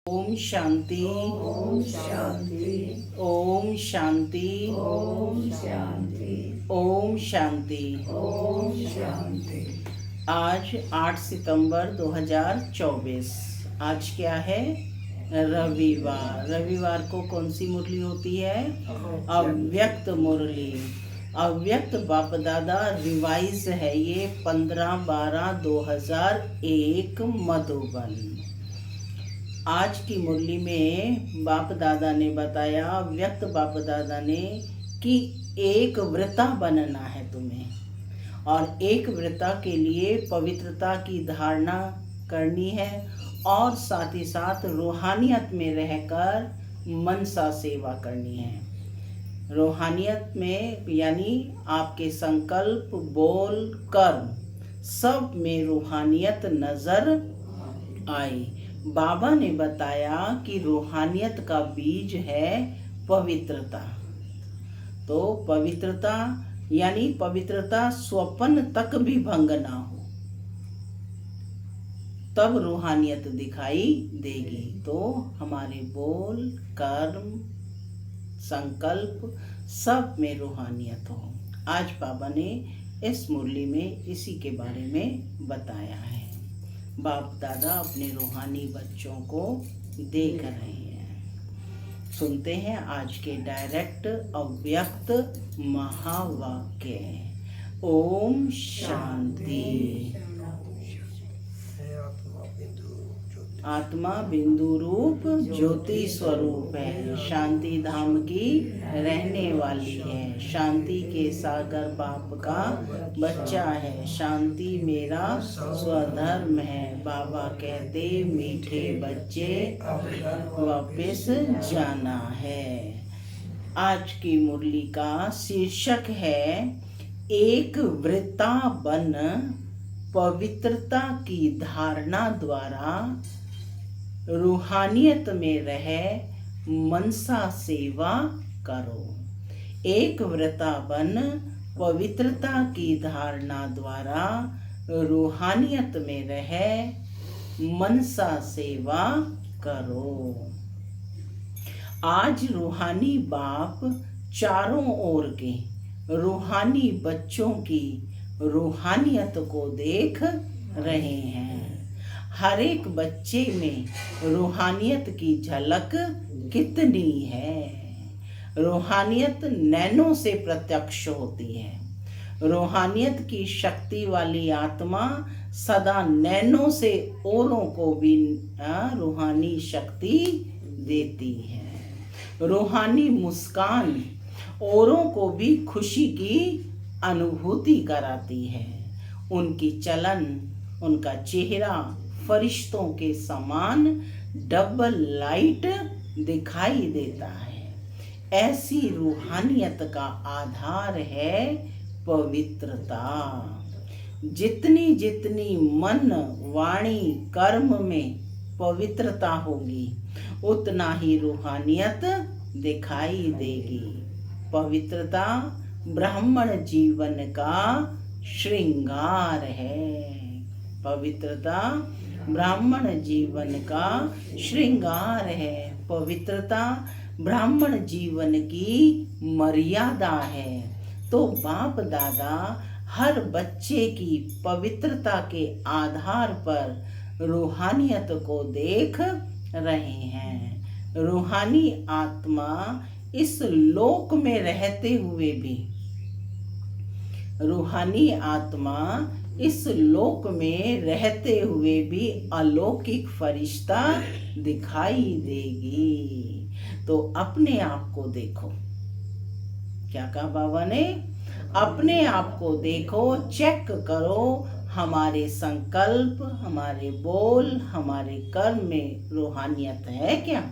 ओम शांति। ओम शांति। ओम शांति। ओम शांति। ओम शांति। ओम शांति। आज 8 सितंबर 2024। आज क्या है? रविवार। रविवार को कौन सी मुरली होती है? अव्यक्त मुरली। अव्यक्त बाप दादा रिवाइज है ये 15/12/2001 मधुबन। आज की मुरली में बाप दादा ने बताया, व्यक्त बाप दादा ने, कि एक व्रता बनना है तुम्हें, और एक व्रता के लिए पवित्रता की धारणा करनी है और साथ ही साथ रूहानियत में रहकर मनसा सेवा करनी है। रूहानियत में यानी आपके संकल्प, बोल, कर्म सब में रूहानियत नजर आए। बाबा ने बताया कि रूहानियत का बीज है पवित्रता। तो पवित्रता यानी पवित्रता स्वप्न तक भी भंग ना हो, तब रूहानियत दिखाई देगी। तो हमारे बोल, कर्म, संकल्प सब में रूहानियत हो। आज बाबा ने इस मुरली में इसी के बारे में बताया है। बाप दादा अपने रूहानी बच्चों को देख रहे हैं। सुनते हैं आज के डायरेक्ट अव्यक्त महावाक्य। ओम शांति। आत्मा बिंदु रूप ज्योति स्वरूप है, शांति धाम की रहने वाली है, शांति के सागर बाप का बच्चा है, शांति मेरा स्वधर्म है। बाबा कहते मीठे बच्चे वापस जाना है। आज की मुरली का शीर्षक है एक वृत्ता बन पवित्रता की धारणा द्वारा रूहानियत में रह मनसा सेवा करो। एक व्रता बन पवित्रता की धारणा द्वारा रूहानियत में रह मनसा सेवा करो। आज रूहानी बाप चारों ओर के रूहानी बच्चों की रूहानियत को देख रहे हैं। हर एक बच्चे में रूहानियत की झलक कितनी है। रूहानियत नैनो से प्रत्यक्ष होती है। रूहानियत की शक्ति वाली आत्मा सदा नैनो से औरों को भी रूहानी शक्ति देती है। रूहानी मुस्कान औरों को भी खुशी की अनुभूति कराती है। उनकी चलन, उनका चेहरा फरिश्तों के समान डबल लाइट दिखाई देता है। ऐसी रूहानियत का आधार है पवित्रता। जितनी जितनी मन, वाणी, कर्म में पवित्रता होगी, उतना ही रूहानियत दिखाई देगी। पवित्रता ब्राह्मण जीवन का श्रृंगार है। पवित्रता ब्राह्मण जीवन का श्रृंगार है। पवित्रता ब्राह्मण जीवन की मर्यादा है। तो बाप दादा हर बच्चे की पवित्रता के आधार पर रूहानियत को देख रहे हैं। रूहानी आत्मा इस लोक में रहते हुए भी, रूहानी आत्मा इस लोक में रहते हुए भी अलौकिक फरिश्ता दिखाई देगी। तो अपने आप को देखो। क्या कहा बाबा ने? अपने आप को देखो, चेक करो हमारे संकल्प, हमारे बोल, हमारे कर्म में रूहानियत है क्या?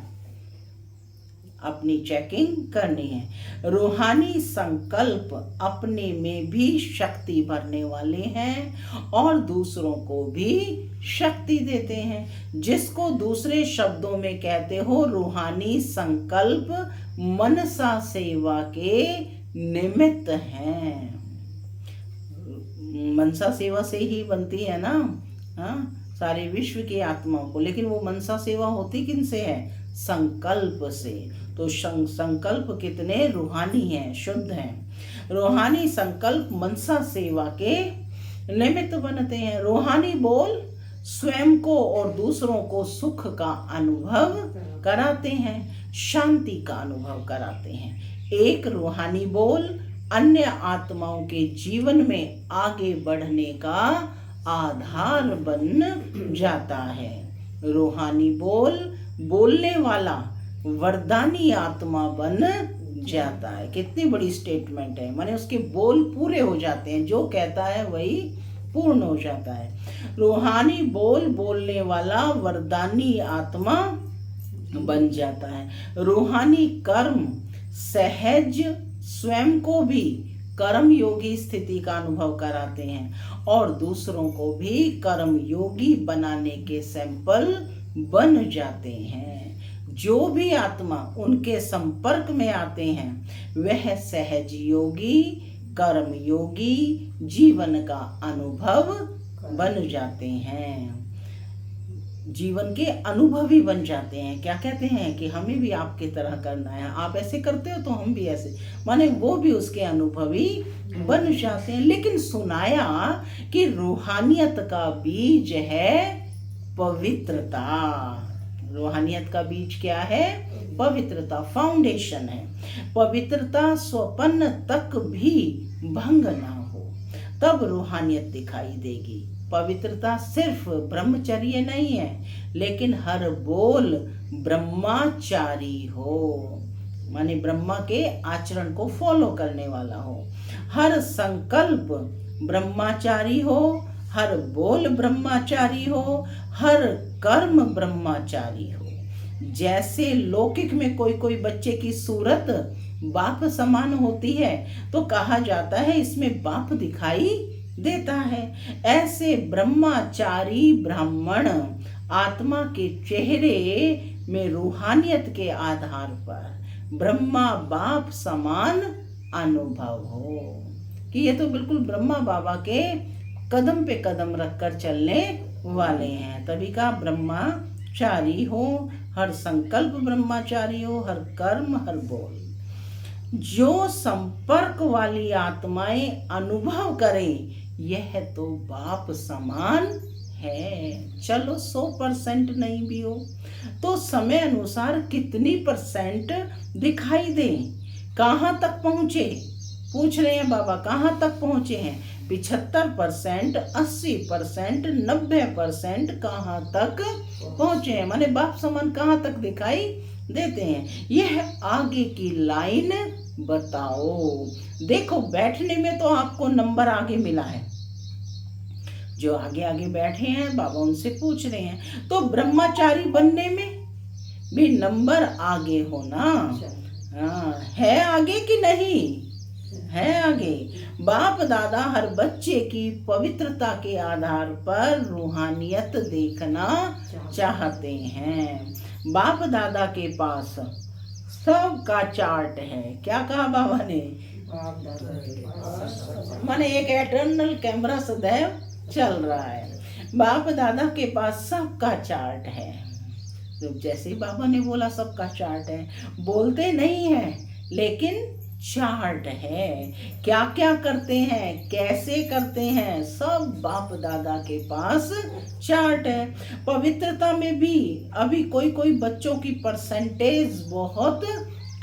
अपनी चेकिंग करनी है। रूहानी संकल्प अपने में भी शक्ति भरने वाले हैं और दूसरों को भी शक्ति देते हैं। जिसको दूसरे शब्दों में कहते हो रूहानी संकल्प मनसा सेवा के निमित्त हैं। मनसा सेवा से ही बनती है ना। हाँ, सारे विश्व की आत्माओं को। लेकिन वो मनसा सेवा होती किन से है? संकल्प से। तो संकल्प कितने रूहानी हैं, शुद्ध हैं। रूहानी संकल्प मनसा सेवा के निमित्त बनते हैं। रूहानी बोल स्वयं को और दूसरों को सुख का अनुभव कराते हैं, शांति का अनुभव कराते हैं। एक रूहानी बोल अन्य आत्माओं के जीवन में आगे बढ़ने का आधार बन जाता है। रूहानी बोल बोलने वाला वरदानी आत्मा बन जाता है। कितनी बड़ी स्टेटमेंट है, माने उसके बोल पूरे हो जाते हैं, जो कहता है वही पूर्ण हो जाता है। रूहानी बोल बोलने वाला वरदानी आत्मा बन जाता है। रूहानी कर्म सहज स्वयं को भी कर्म योगी स्थिति का अनुभव कराते हैं और दूसरों को भी कर्म योगी बनाने के सैंपल बन जाते हैं। जो भी आत्मा उनके संपर्क में आते हैं वह सहज योगी कर्म योगी जीवन का अनुभव बन जाते हैं, जीवन के अनुभवी बन जाते हैं। क्या कहते हैं कि हमें भी आपके तरह करना है, आप ऐसे करते हो तो हम भी ऐसे, माने वो भी उसके अनुभवी बन जाते हैं। लेकिन सुनाया कि रूहानियत का बीज है पवित्रता। रूहानियत का बीज क्या है? पवित्रता, फाउंडेशन है। पवित्रता स्वपन तक भी भंग ना हो तब रूहानियत दिखाई देगी। पवित्रता सिर्फ ब्रह्मचर्य नहीं है, लेकिन हर बोल ब्रह्माचारी हो, माने ब्रह्मा के आचरण को फॉलो करने वाला हो। हर संकल्प ब्रह्माचारी हो, हर बोल ब्रह्माचारी हो, हर कर्म ब्रह्माचारी हो। जैसे लौकिक में कोई कोई बच्चे की सूरत बाप समान होती है तो कहा जाता है इसमें बाप दिखाई देता है, ऐसे ब्रह्माचारी ब्राह्मण आत्मा के चेहरे में रूहानियत के आधार पर ब्रह्मा बाप समान अनुभव हो कि ये तो बिल्कुल ब्रह्मा बाबा के कदम पे कदम रखकर चलने वाले हैं। तभी का ब्रह्माचारी हो, हर संकल्प ब्रह्माचारी हो, हर कर्म हर बोल। जो संपर्क वाली आत्माएं अनुभव करें यह तो बाप समान है। चलो 100% नहीं भी हो तो समय अनुसार कितनी परसेंट दिखाई दे, कहाँ तक पहुँचे, पूछ रहे हैं बाबा कहाँ तक पहुँचे हैं। 75%, 80%, 90% कहाँ तक पहुँचे हैं, माने बाप समान कहाँ तक दिखाई देते हैं। यह आगे की लाइन बताओ। देखो बैठने में तो आपको नंबर आगे मिला है, जो आगे आगे बैठे हैं बाबा उनसे पूछ रहे हैं, तो ब्रह्मचारी बनने में भी नंबर आगे होना। हाँ, है आगे कि नहीं है आगे। बाप दादा हर बच्चे की पवित्रता के आधार पर रूहानियत देखना चाहते हैं। बाप दादा के पास सबका चार्ट है। क्या कहा बाबा ने? माने एक एटर्नल कैमरा सदैव चल रहा है। बाप दादा के पास सबका चार्ट है। तो जैसे ही बाबा ने बोला सबका चार्ट है, बोलते नहीं है लेकिन चार्ट है। क्या क्या करते हैं, कैसे करते हैं, सब बाप दादा के पास चार्ट है। पवित्रता में भी अभी कोई कोई बच्चों की परसेंटेज बहुत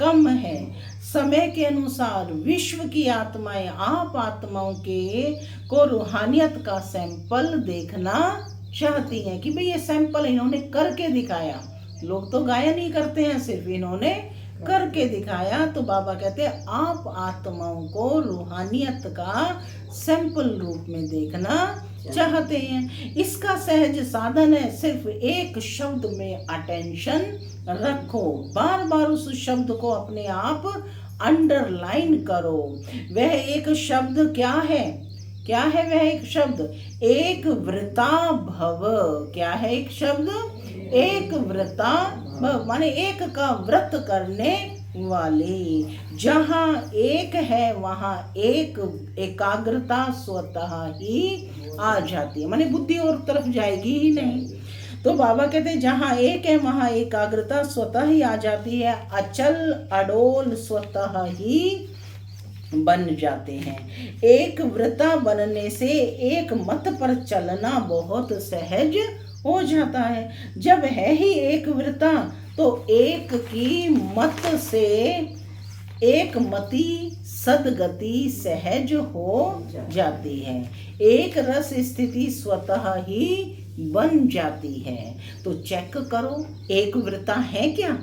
कम है। समय के अनुसार विश्व की आत्माएं आप आत्माओं के को रूहानियत का सैंपल देखना चाहती हैं कि भाई ये सैंपल इन्होंने करके दिखाया। लोग तो गायन ही करते हैं, सिर्फ इन्होंने करके दिखाया। तो बाबा कहते हैं आप आत्माओं को रूहानियत का सैंपल रूप में देखना चाहते हैं। इसका सहज साधन है, सिर्फ एक शब्द में अटेंशन रखो, बार बार उस शब्द को अपने आप अंडरलाइन करो। वह एक शब्द क्या है? क्या है वह एक शब्द? एक व्रता भव। क्या है एक शब्द? एक व्रता भव, माने एक का व्रत करने वाले। जहाँ एक है वहाँ एक एकाग्रता स्वतः ही आ जाती है, माने बुद्धि और तरफ जाएगी ही नहीं। तो बाबा कहते हैं जहाँ एक है वहाँ एकाग्रता स्वतः ही आ जाती है, अचल अडोल स्वतः ही बन जाते हैं। एक वृता बनने से एक मत पर चलना बहुत सहज हो जाता है। जब है ही एक वृता तो एक की मत से एक मति सदगति सहज हो जाती है। एक रस स्थिति स्वतः ही बन जाती है। तो चेक करो, एक वृता है क्या?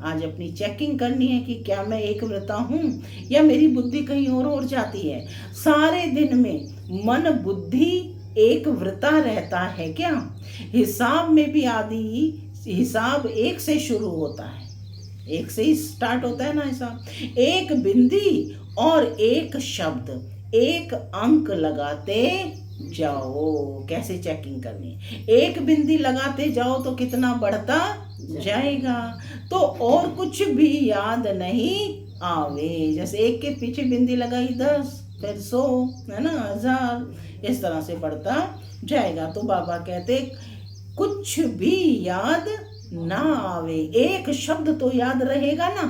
आज अपनी चेकिंग करनी है कि क्या मैं एक वृता हूँ या मेरी बुद्धि कहीं और जाती है। सारे दिन में मन बुद्धि एक वृता रहता है क्या? हिसाब में भी आदि हिसाब एक से शुरू होता है, एक से ही स्टार्ट होता है ना हिसाब। एक बिंदी और एक शब्द, एक अंक लगाते जाओ। कैसे चेकिंग करनी? एक बिंदी लगाते जाओ तो कितना बढ़ता जाएगा। तो और कुछ भी याद नहीं आवे। जैसे एक के पीछे बिंदी लगाई 10, फिर 100, है ना, 1000, इस तरह से बढ़ता जाएगा। तो बाबा कहते कुछ भी याद ना आवे, एक शब्द तो याद रहेगा ना,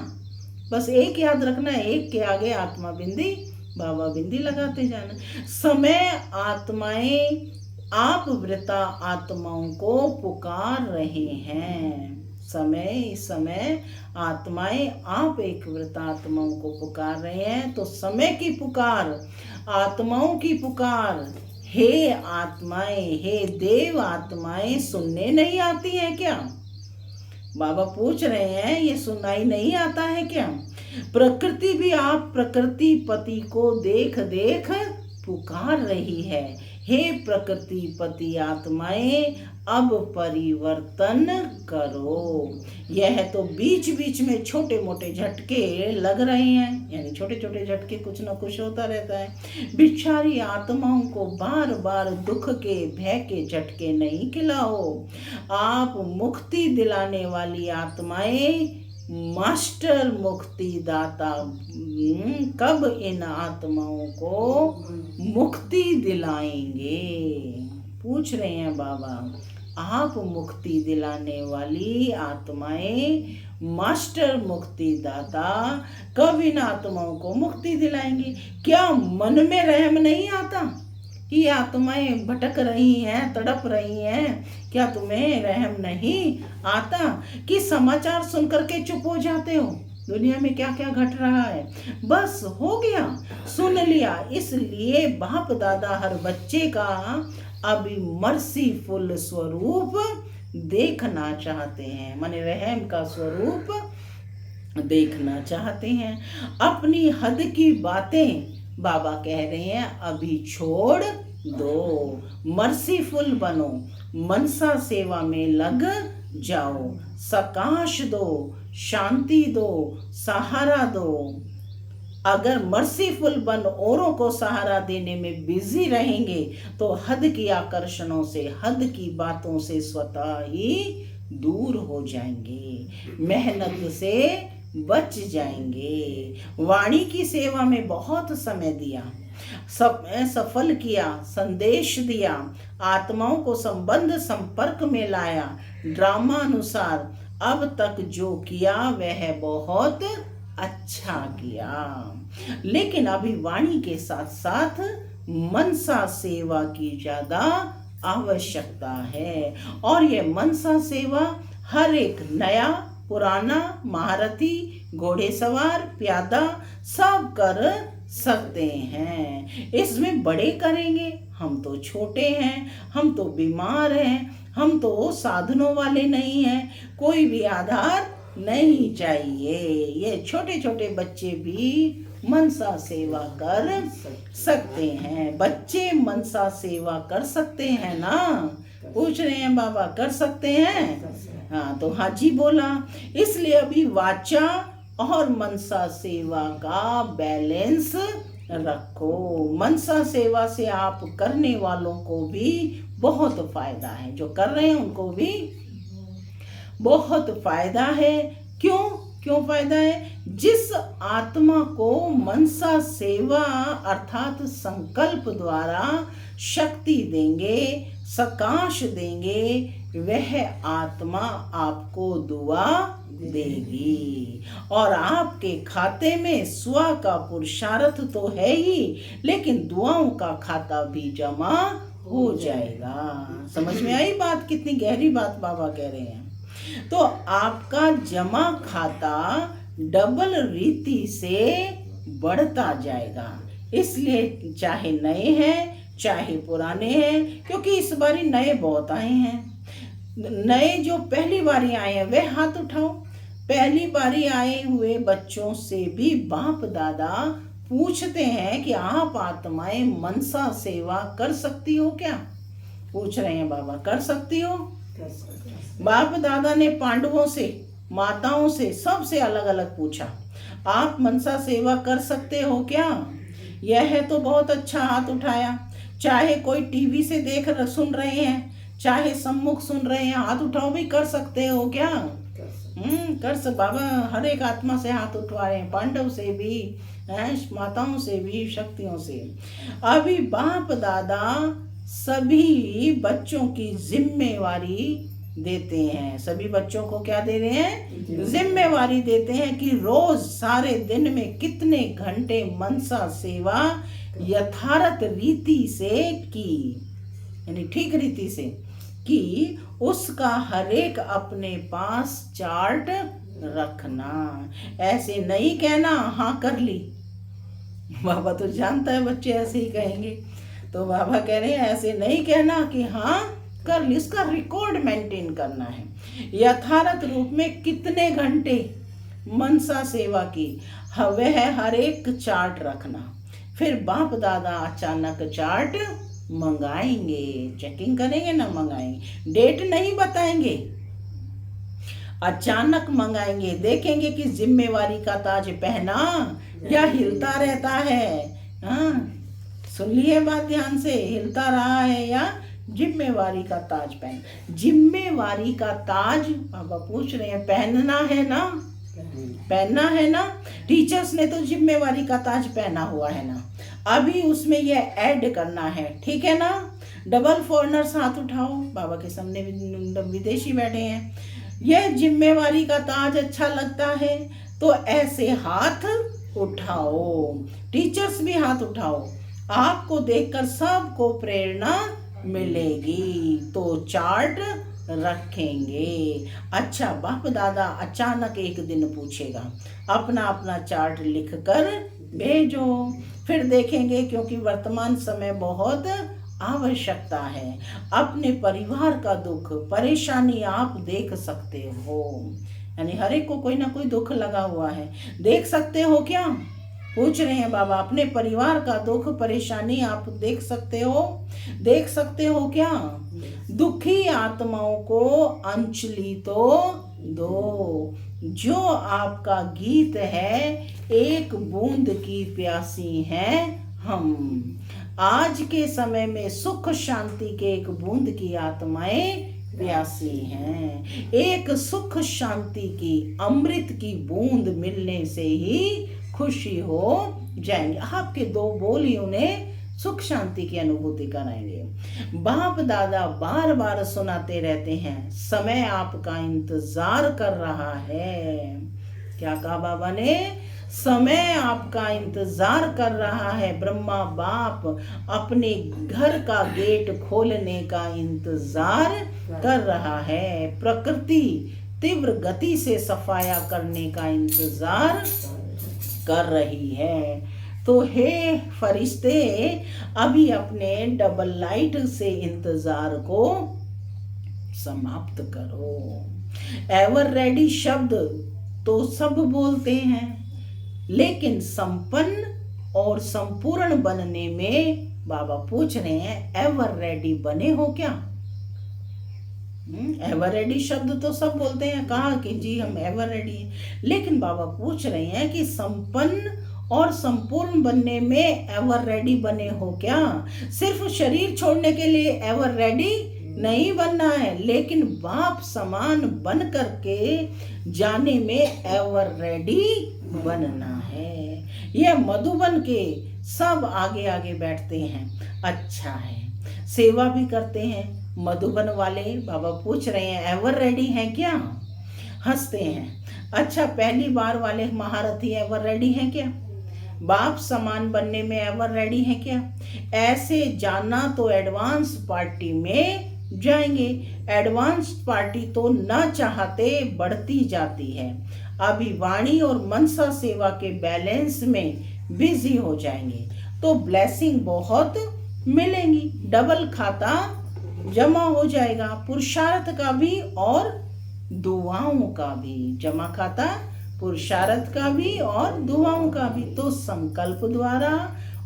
बस एक याद रखना है। एक के आगे आत्मा बिंदी, बाबा बिंदी लगाते जाना। समय आत्माएं आप वृता आत्माओं को पुकार रहे हैं। समय आत्माएं आप एक वृता आत्माओं को पुकार रहे हैं। तो समय की पुकार, आत्माओं की पुकार, हे आत्माएं, हे देव आत्माएं सुनने नहीं आती हैं क्या? बाबा पूछ रहे हैं, ये सुनाई नहीं आता है क्या? प्रकृति भी आप प्रकृति पति को देख देख पुकार रही है। हे प्रकृति पति आत्माएं अब परिवर्तन करो। यह तो बीच बीच में छोटे मोटे झटके लग रहे हैं, यानी छोटे छोटे झटके कुछ ना कुछ होता रहता है। बिचारी आत्माओं को बार बार दुख के भय के झटके नहीं खिलाओ। आप मुक्ति दिलाने वाली आत्माएं, मास्टर मुक्ति दाता कब इन आत्माओं को मुक्ति दिलाएंगे? पूछ रहे हैं बाबा। आप मुक्ति दिलाने वाली आत्माएं, मास्टर मुक्ति दाता कब इन आत्माओं को मुक्ति दिलाएंगे? क्या मन में रहम नहीं आता कि आत्माएं भटक रही हैं, तड़प रही हैं? क्या तुम्हें रहम नहीं आता कि समाचार सुनकर के चुप हो जाते हो? दुनिया में क्या क्या घट रहा है, बस हो गया, सुन लिया। इसलिए बाप दादा हर बच्चे का अभी मर्सीफुल स्वरूप देखना चाहते हैं, माने रहम का स्वरूप देखना चाहते हैं। अपनी हद की बातें बाबा कह रहे हैं अभी छोड़ दो, मर्सीफुल बनो, मनसा सेवा में लग जाओ, सकाश दो, शांति दो, सहारा दो। अगर मर्सीफुल बन औरों को सहारा देने में बिजी रहेंगे तो हद की आकर्षणों से, हद की बातों से स्वतः ही दूर हो जाएंगे, मेहनत से बच जाएंगे। वाणी की सेवा में बहुत समय दिया, सफल किया, संदेश दिया, आत्माओं को संबंध संपर्क में लाया, ड्रामा अनुसार अब तक जो किया वह बहुत अच्छा किया। लेकिन अभी वाणी के साथ साथ मनसा सेवा की ज्यादा आवश्यकता है। और ये मनसा सेवा हर एक नया पुराना, महारथी, घोड़ेसवार, प्यादा सब कर सकते हैं। इसमें बड़े करेंगे, हम तो छोटे हैं, हम तो बीमार हैं, हम तो साधनों वाले नहीं हैं, कोई भी आधार नहीं चाहिए। ये छोटे छोटे बच्चे भी मनसा सेवा कर सकते हैं। बच्चे मनसा सेवा कर सकते हैं ना? पूछ रहे हैं बाबा, कर सकते हैं? हाँ, तो हाँ जी बोला। इसलिए अभी वाचा और मनसा सेवा का बैलेंस रखो। मनसा सेवा से आप करने वालों को भी बहुत फायदा है, जो कर रहे हैं उनको भी बहुत फायदा है। क्यों? क्यों फायदा है? जिस आत्मा को मनसा सेवा अर्थात संकल्प द्वारा शक्ति देंगे, सकाश देंगे, वह आत्मा आपको दुआ देगी। और आपके खाते में स्व का पुरुषार्थ तो है ही, लेकिन दुआओं का खाता भी जमा हो जाएगा। समझ में आई बात? कितनी गहरी बात बाबा कह रहे हैं। तो आपका जमा खाता डबल रीति से बढ़ता जाएगा। इसलिए चाहे नए हैं चाहे पुराने हैं, क्योंकि इस बारी नए बहुत आए हैं। नए जो पहली बारी आए हैं वे हाथ उठाओ। पहली बारी आए हुए बच्चों से भी बाप दादा पूछते हैं कि आप आत्माएं मनसा सेवा कर सकती हो क्या? पूछ रहे हैं बाबा, कर सकती हो? बाप दादा ने पांडवों से, माताओं से, सबसे अलग अलग पूछा, आप मनसा सेवा कर सकते हो क्या? यह है तो बहुत अच्छा हाथ उठाया। चाहे कोई टीवी से देख सुन रहे हैं, चाहे सम्मुख सुन रहे हैं, हाथ उठाओ भी, कर सकते हो क्या? बाबा हर एक आत्मा से हाथ उठवा रहे हैं, पांडव से भी, माताओं से भी, शक्तियों से। अभी बाप दादा सभी बच्चों की जिम्मेवारी देते हैं। सभी बच्चों को क्या दे रहे हैं? जिम्मेवारी देते हैं कि रोज सारे दिन में कितने घंटे मनसा सेवा यथार्थ रीति से की, यानी ठीक रीति से की, उसका हर एक अपने पास चार्ट रखना। ऐसे नहीं कहना हाँ कर ली। बाबा तो जानता है बच्चे ऐसे ही कहेंगे, तो बाबा कह रहे हैं ऐसे नहीं कहना कि हाँ कर ली, इसका रिकॉर्ड मेंटेन करना है। यथार्थ रूप में कितने घंटे मनसा सेवा की, वह हर एक चार्ट रखना। फिर बाप दादा अचानक चार्ट मंगाएंगे, चेकिंग करेंगे ना, मंगाएंगे, डेट नहीं बताएंगे, अचानक मंगाएंगे, देखेंगे कि जिम्मेवारी का ताज पहना या हिलता रहता है। हाँ, सुन लिए बात ध्यान से, हिलता रहा है या जिम्मेवारी का ताज पहन। जिम्मेवारी का ताज बाबा पूछ रहे हैं, पहनना है ना? पहनना है ना? टीचर्स ने तो जिम्मेवारी का ताज पहना हुआ है ना, अभी उसमें ये ऐड करना है, ठीक है ना? डबल फॉरनर्स हाथ उठाओ, बाबा के सामने विदेशी बैठे हैं। यह जिम्मेवारी का ताज अच्छा लगता है तो ऐसे हाथ उठाओ, टीचर्स भी हाथ उठाओ, आपको देखकर सबको प्रेरणा मिलेगी, तो चार्ट रखेंगे। अच्छा, बाप दादा अचानक एक दिन पूछेगा, अपना अपना चार्ट लिख कर भेजो। फिर देखेंगे, क्योंकि वर्तमान समय बहुत आवश्यकता है। अपने परिवार का दुख परेशानी आप देख सकते हो, यानी हर एक को कोई ना कोई दुख लगा हुआ है, देख सकते हो क्या? पूछ रहे हैं बाबा, अपने परिवार का दुख परेशानी आप देख सकते हो? देख सकते हो क्या? दुखी आत्माओं को अंजलि तो दो। जो आपका गीत है, एक बूंद की प्यासी हैं हम। आज के समय में सुख शांति के एक बूंद की आत्माएं प्यासी हैं। एक सुख शांति की अमृत की बूंद मिलने से ही खुशी हो जाएंगे। आपके दो बोल ही उन्हें सुख शांति की अनुभूति कराएंगे। बाप दादा बार बार सुनाते रहते हैं, समय आपका इंतजार कर रहा है। क्या कहा बाबा ने? समय आपका इंतजार कर रहा है। ब्रह्मा बाप अपने घर का गेट खोलने का इंतजार कर रहा है। प्रकृति तीव्र गति से सफाया करने का इंतजार कर रही है। तो हे फरिश्ते, अभी अपने डबल लाइट से इंतजार को समाप्त करो। एवर रेडी शब्द तो सब बोलते हैं, लेकिन संपन्न और संपूर्ण बनने में बाबा पूछ रहे हैं, एवर रेडी बने हो क्या? एवर रेडी शब्द तो सब बोलते हैं, कहा कि जी हम एवर रेडी हैं, लेकिन बाबा पूछ रहे हैं कि संपन्न और संपूर्ण बनने में एवर रेडी बने हो क्या? सिर्फ शरीर छोड़ने के लिए एवर रेडी नहीं बनना है, लेकिन बाप समान बन करके जाने में एवर रेडी बनना है। ये मधुबन के सब आगे आगे बैठते हैं, अच्छा है, सेवा भी करते हैं। मधुबन वाले बाबा पूछ रहे हैं एवर रेडी हैं क्या? हंसते हैं। अच्छा, पहली बार वाले महारथी एवर रेडी हैं क्या? बाप समान बनने में एवर रेडी हैं क्या? ऐसे जाना तो एडवांस पार्टी में जाएंगे। एडवांस पार्टी तो न चाहते बढ़ती जाती है। अभी वाणी और मनसा सेवा के बैलेंस में बिजी हो जाएंगे तो ब्लेसिंग बहुत मिलेंगी, डबल खाता जमा हो जाएगा, पुरुषार्थ का भी और दुआओं का भी। जमा खाता पुरुषार्थ का भी और दुआओं का भी। तो संकल्प द्वारा,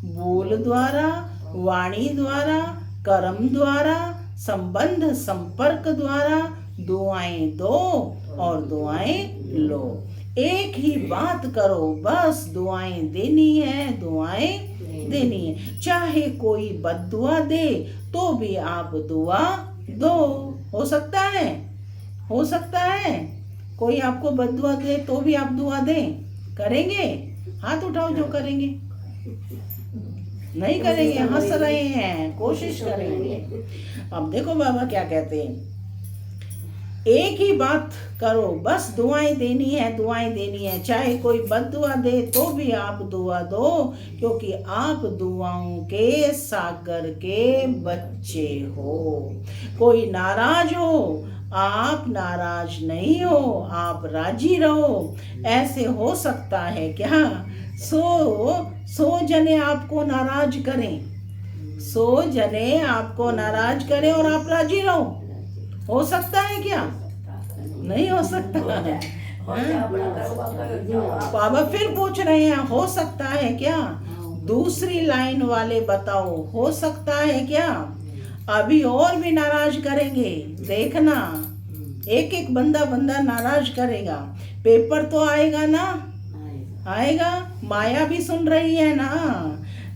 बोल द्वारा, वाणी द्वारा, कर्म द्वारा, संबंध संपर्क द्वारा दुआएं दो और दुआएं लो। एक ही बात करो, बस दुआएं देनी है, दुआएं देनी है। चाहे कोई बद्दुआ दे तो भी आप दुआ दो। हो सकता है, हो सकता है कोई आपको बद्दुआ दे तो भी आप दुआ दें? करेंगे? हाथ उठाओ जो करेंगे। नहीं करेंगे, हंस रहे हैं, कोशिश करेंगे। अब देखो बाबा क्या कहते हैं, एक ही बात करो, बस दुआएं देनी है, दुआएं देनी है। चाहे कोई बद्दुआ दे तो भी आप दुआ दो, क्योंकि आप दुआओं के सागर के बच्चे हो। कोई नाराज हो, आप नाराज नहीं हो, आप राजी रहो। ऐसे हो सकता है क्या? सौ जने आपको नाराज करें, 100 जने आपको नाराज करें और आप राजी रहो। हो सकता है क्या? नहीं हो सकता। बाबा फिर पूछ रहे हैं, हो सकता है क्या? दूसरी लाइन वाले बताओ, हो सकता है क्या? अभी और भी नाराज करेंगे, देखना, एक एक बंदा नाराज करेगा। पेपर तो आएगा ना, आएगा। माया भी सुन रही है ना।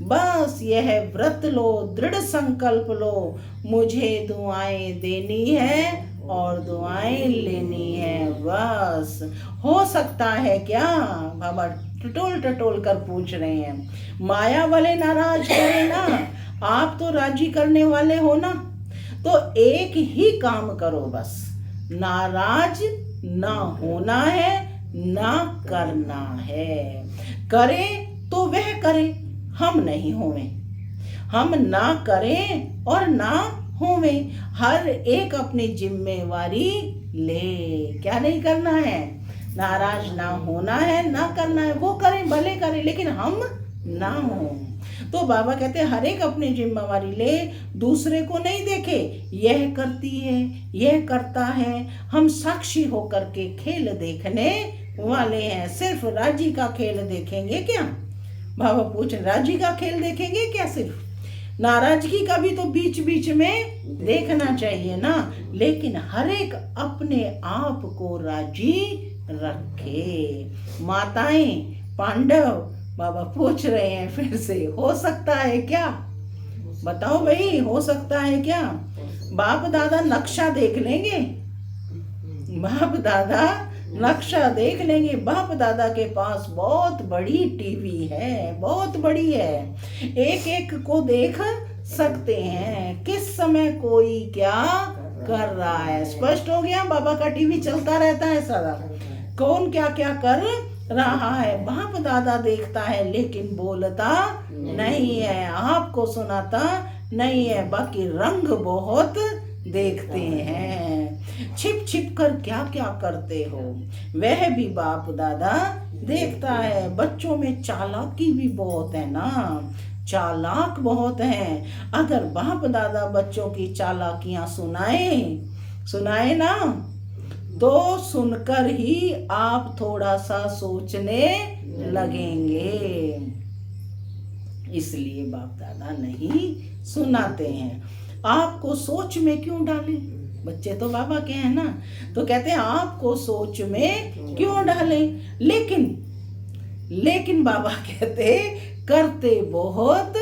बस यह व्रत लो, दृढ़ संकल्प लो, मुझे दुआएं देनी है और दुआएं लेनी है। बस हो सकता है क्या? बाबा टटोल टटोल कर पूछ रहे हैं। माया वाले नाराज करें ना, आप तो राजी करने वाले हो ना। तो एक ही काम करो, बस नाराज ना होना है, ना करना है। करे तो वह करे, हम नहीं होवें। हम ना करें और ना होवें। हर एक अपनी जिम्मेवारी ले। क्या नहीं करना है? नाराज ना होना है, ना करना है। वो करें, भले करें, लेकिन हम ना हो। तो बाबा कहते हैं हर एक अपनी जिम्मेवारी ले, दूसरे को नहीं देखे, यह करती है, यह करता है। हम साक्षी होकर के खेल देखने वाले हैं। सिर्फ राजी का खेल देखेंगे क्या? बाबा पूछ, राजी का खेल देखेंगे क्या? सिर्फ नाराजगी का भी तो बीच बीच में देखना चाहिए ना। लेकिन हर एक अपने आप को राजी रखे। माताएं पांडव, बाबा पूछ रहे हैं फिर से, हो सकता है क्या? बताओ भाई, हो सकता है क्या? बाप दादा नक्शा देख लेंगे, बाप दादा नक्शा देख लेंगे। बाप दादा के पास बहुत बड़ी टीवी है, बहुत बड़ी है, एक एक को देख सकते हैं किस समय कोई क्या कर रहा है। स्पष्ट हो गया? बाबा का टीवी चलता रहता है सदा, कौन क्या क्या कर रहा है बाप दादा देखता है, लेकिन बोलता नहीं है, आपको सुनाता नहीं है। बाकी रंग बहुत देखते हैं, छिप छिप कर क्या क्या करते हो वह भी बाप दादा देखता है। बच्चों में चालाकी भी बहुत है ना, चालाक बहुत हैं। अगर बाप दादा बच्चों की चालाकियां सुनाए ना, तो सुनकर ही आप थोड़ा सा सोचने लगेंगे। इसलिए बाप दादा नहीं सुनाते हैं। आपको सोच में क्यों डालें? बच्चे तो बाबा के हैं ना, तो कहते हैं आपको सोच में क्यों डालें। लेकिन बाबा कहते करते बहुत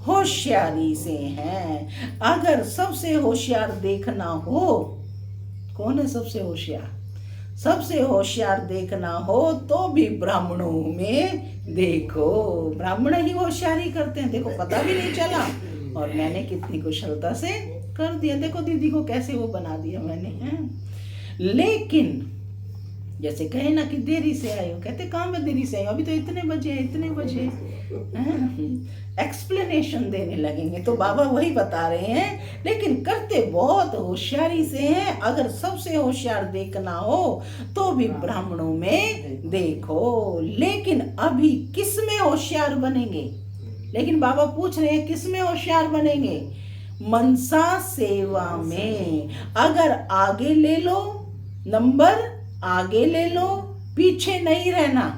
होशियारी से हैं। अगर सबसे होशियार देखना हो, कौन है सबसे होशियार? सबसे होशियार देखना हो तो भी ब्राह्मणों में देखो। ब्राह्मण ही होशियारी करते हैं। देखो पता भी नहीं चला और मैंने कितनी कुशलता से कर दिया। देखो दीदी को कैसे वो बना दिया मैंने, हैं। लेकिन जैसे कहे ना कि देरी से आई हो, कहते कहाँ में देरी से आई हो, अभी तो इतने बजे एक्सप्लेनेशन देने लगेंगे। तो बाबा वही बता रहे हैं, लेकिन करते बहुत होशियारी से हैं। अगर सबसे होशियार देखना हो तो भी ब्राह्मणों में देखो। लेकिन अभी किस में होशियार बनेंगे? लेकिन बाबा पूछ रहे हैं किस में होशियार बनेंगे? मनसा सेवा में। अगर आगे ले लो, नंबर आगे ले लो, पीछे नहीं रहना।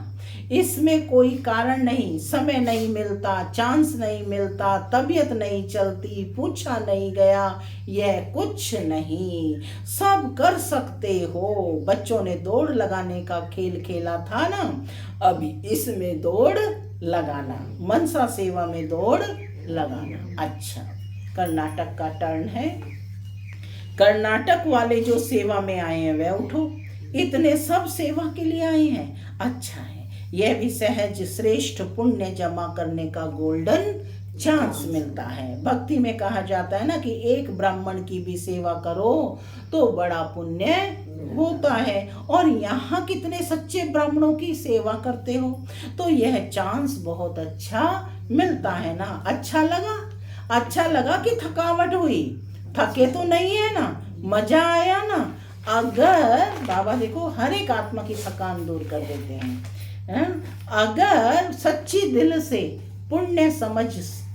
इसमें कोई कारण नहीं, समय नहीं मिलता, चांस नहीं मिलता, तबीयत नहीं चलती, पूछा नहीं गया, यह कुछ नहीं, सब कर सकते हो। बच्चों ने दौड़ लगाने का खेल खेला था ना, अभी इसमें दौड़ लगाना, मनसा सेवा में दौड़ लगाना। अच्छा, कर्नाटक का टर्न है। कर्नाटक वाले जो सेवा में आए हैं वह उठो। इतने सब सेवा के लिए आए हैं, अच्छा है। यह भी सहज श्रेष्ठ पुण्य जमा करने का गोल्डन चांस मिलता है। भक्ति में कहा जाता है ना कि एक ब्राह्मण की भी सेवा करो तो बड़ा पुण्य होता है। और यहाँ कितने सच्चे ब्राह्मणों की सेवा करते हो, तो यह चांस बहुत अच्छा मिलता है ना। अच्छा लगा कि थकावट हुई? थके तो नहीं है ना, मजा आया ना। अगर बाबा देखो हर एक आत्मा की थकान दूर कर देते हैं। अगर सच्ची दिल से पुण्य समझ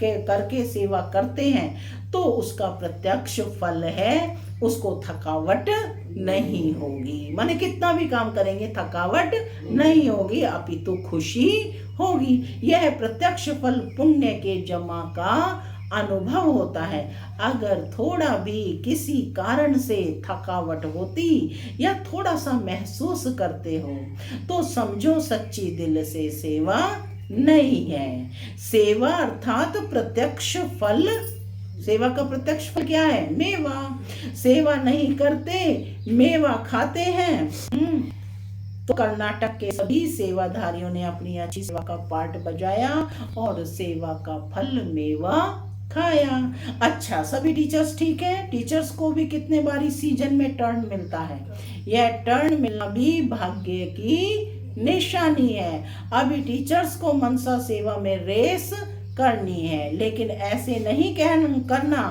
के करके सेवा करते हैं तो उसका प्रत्यक्ष फल है, उसको थकावट नहीं होगी। माने कितना भी काम करेंगे थकावट नहीं होगी, अपितु खुशी होगी। यह प्रत्यक्ष फल पुण्य के जमा का अनुभव होता है। अगर थोड़ा भी किसी कारण से थकावट होती या थोड़ा सा महसूस करते हो तो समझो सच्ची दिल से सेवा नहीं है। सेवा अर्थात प्रत्यक्ष फल। सेवा का प्रत्यक्ष फल क्या है? मेवा। सेवा नहीं करते, मेवा खाते हैं। तो कर्नाटक के सभी सेवाधारियों ने अपनी अच्छी सेवा का पार्ट बजाया और सेवा का फल मेवा खाया। अच्छा, सभी टीचर्स ठीक है? टीचर्स को भी कितने बार इस सीजन में टर्न मिलता है। यह टर्न मिलना भी भाग्य की निशानी है। अभी टीचर्स को मनसा सेवा में रेस करनी है, लेकिन ऐसे नहीं करना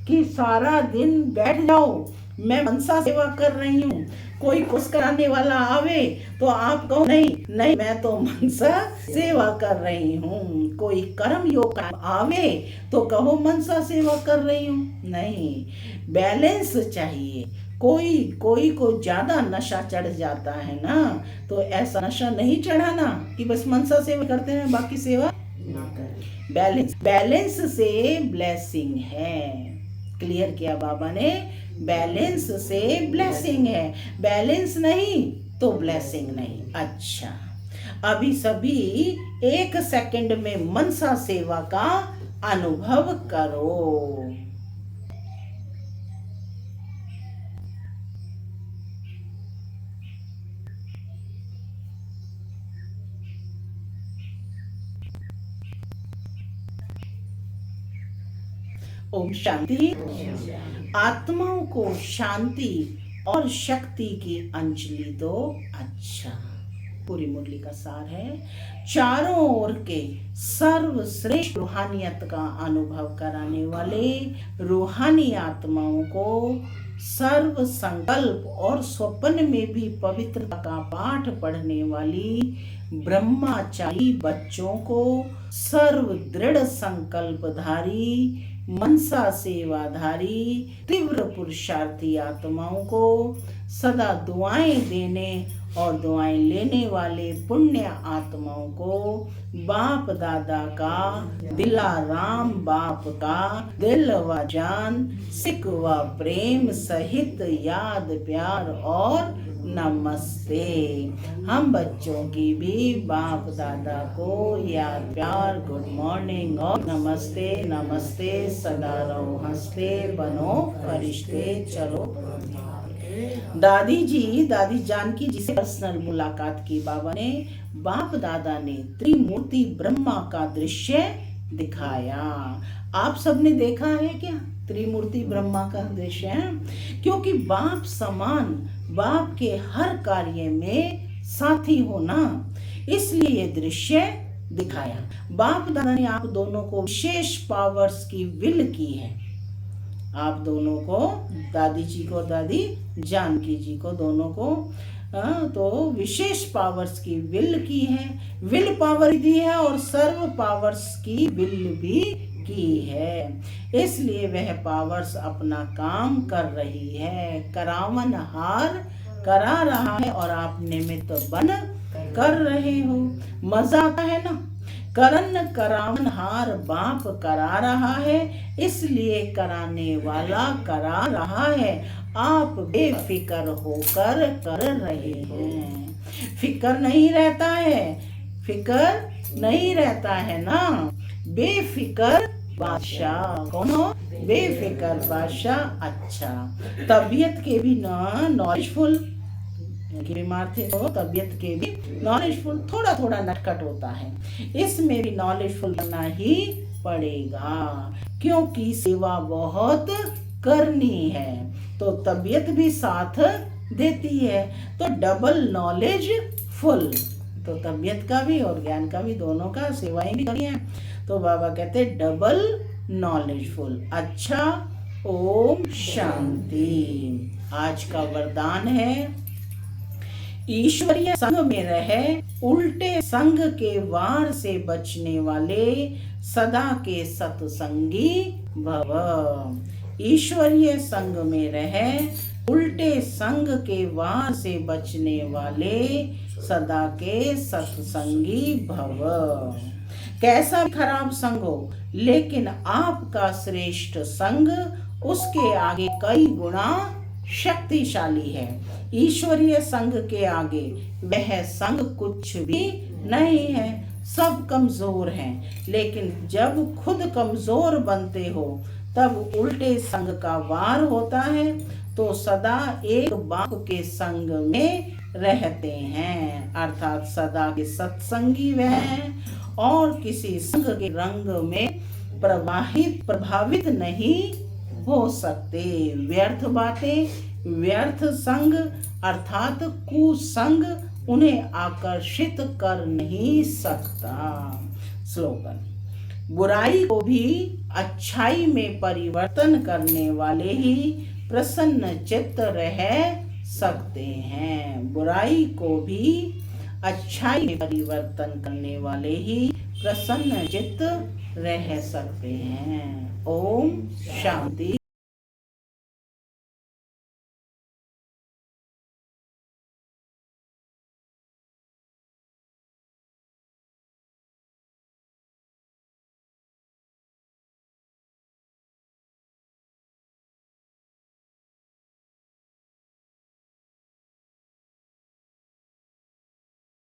कि सारा दिन बैठ जाओ मैं मनसा सेवा कर रही हूँ, कोई कुछ कराने वाला आवे तो आप कहो नहीं मैं तो मनसा सेवा कर रही हूँ। कोई कर्म योग आवे तो कहो मनसा सेवा कर रही हूँ। नहीं, बैलेंस चाहिए। कोई को ज्यादा नशा चढ़ जाता है ना, तो ऐसा नशा नहीं चढ़ाना कि बस मनसा सेवा करते हैं बाकी सेवा ना करें। बैलेंस से ब्लेसिंग है। क्लियर किया बाबा ने, बैलेंस से ब्लेसिंग है, बैलेंस नहीं तो ब्लेसिंग नहीं। अच्छा, अभी सभी 1 सेकंड में मनसा सेवा का अनुभव करो। ओम शांति। आत्माओं को शांति और शक्ति की अंजलि दो। अच्छा, पूरी मुरली का सार है, चारों ओर के सर्वश्रेष्ठ रूहानियत का अनुभव कराने वाले रूहानी आत्माओं को सर्व संकल्प और स्वप्न में भी पवित्रता का पाठ पढ़ने वाली ब्रह्मचारी बच्चों को, सर्व दृढ़ संकल्पधारी मनसा सेवाधारी तीव्र पुरुषार्थी आत्माओं को, सदा दुआएं देने और दुआएं लेने वाले पुण्य आत्माओं को बाप दादा का दिलाराम बाप का दिल व जान सिक व प्रेम सहित याद प्यार और नमस्ते। हम बच्चों की भी बाप दादा को याद प्यार गुड मॉर्निंग और नमस्ते नमस्ते। सदा रहो हंसते बनो फरिश्ते चलो। दादी जानकी जी से पर्सनल मुलाकात की। बाबा ने बाप दादा ने त्रिमूर्ति ब्रह्मा का दृश्य दिखाया। आप सबने देखा है क्या त्रिमूर्ति ब्रह्मा का दृश्य है? क्योंकि बाप समान बाप के हर कार्य में साथी होना, इसलिए ये दृश्य दिखाया। बाप दादा ने आप दोनों को विशेष पावर्स की विल की है। आप दोनों को, दादी जी को, दादी जानकी जी को, दोनों को तो विशेष पावर्स की विल की है। विल पावर दी है और सर्व पावर्स की विल भी की है। इसलिए वह पावर्स अपना काम कर रही है। करावन हार करा रहा है और आप निमित्त बन कर रहे हो। मजा आता है ना। करन करावन हार बाप करा रहा है, इसलिए कराने वाला करा रहा है। आप बेफिक्र होकर कर रहे हैं। फिक्र नहीं रहता है, फिक्र नहीं रहता है ना। बेफिक्र बादशाह। कौन हो? बेफिक्र बादशाह। अच्छा, तबीयत के भी नॉलेजफुल, बीमार थे तो तबीयत के भी नॉलेजफुल, थोड़ा थोड़ा नटखट होता है, इसमें भी नॉलेजफुल बनना ही पड़ेगा क्योंकि सेवा बहुत करनी है। तो तबीयत भी साथ देती है, तो डबल नॉलेज फुल। तो तबीयत का भी और ज्ञान का भी, दोनों का सेवाएं भी करनी है। तो बाबा कहते डबल नॉलेजफुल। अच्छा, ओम शांति। आज का वरदान है ईश्वरीय संग में रहे, उल्टे संग के वार से बचने वाले, सदा के सत्संगी भव। ईश्वरीय संग में रहे, उल्टे संग के वार से बचने वाले, सदा के सत्संगी भव। कैसा खराब संग हो, लेकिन आपका श्रेष्ठ संग उसके आगे कई गुना शक्तिशाली है। ईश्वरीय संग के आगे वह संग कुछ भी नहीं है। सब कमजोर हैं, लेकिन जब खुद कमजोर बनते हो तब उल्टे संग का वार होता है, तो सदा एक बाप के संग में रहते हैं, अर्थात सदा के सत्संगी वह हैं और किसी संग के रंग में प्रभावित नहीं हो सकते। व्यर्थ बातें, व्यर्थ संग अर्थात कुसंग उन्हें आकर्षित कर नहीं सकता। स्लोगन: बुराई को भी अच्छाई में परिवर्तन करने वाले ही प्रसन्न चित्त रह सकते हैं। बुराई को भी अच्छाई में परिवर्तन करने वाले ही प्रसन्न चित्त रह सकते हैं। ओम शांति।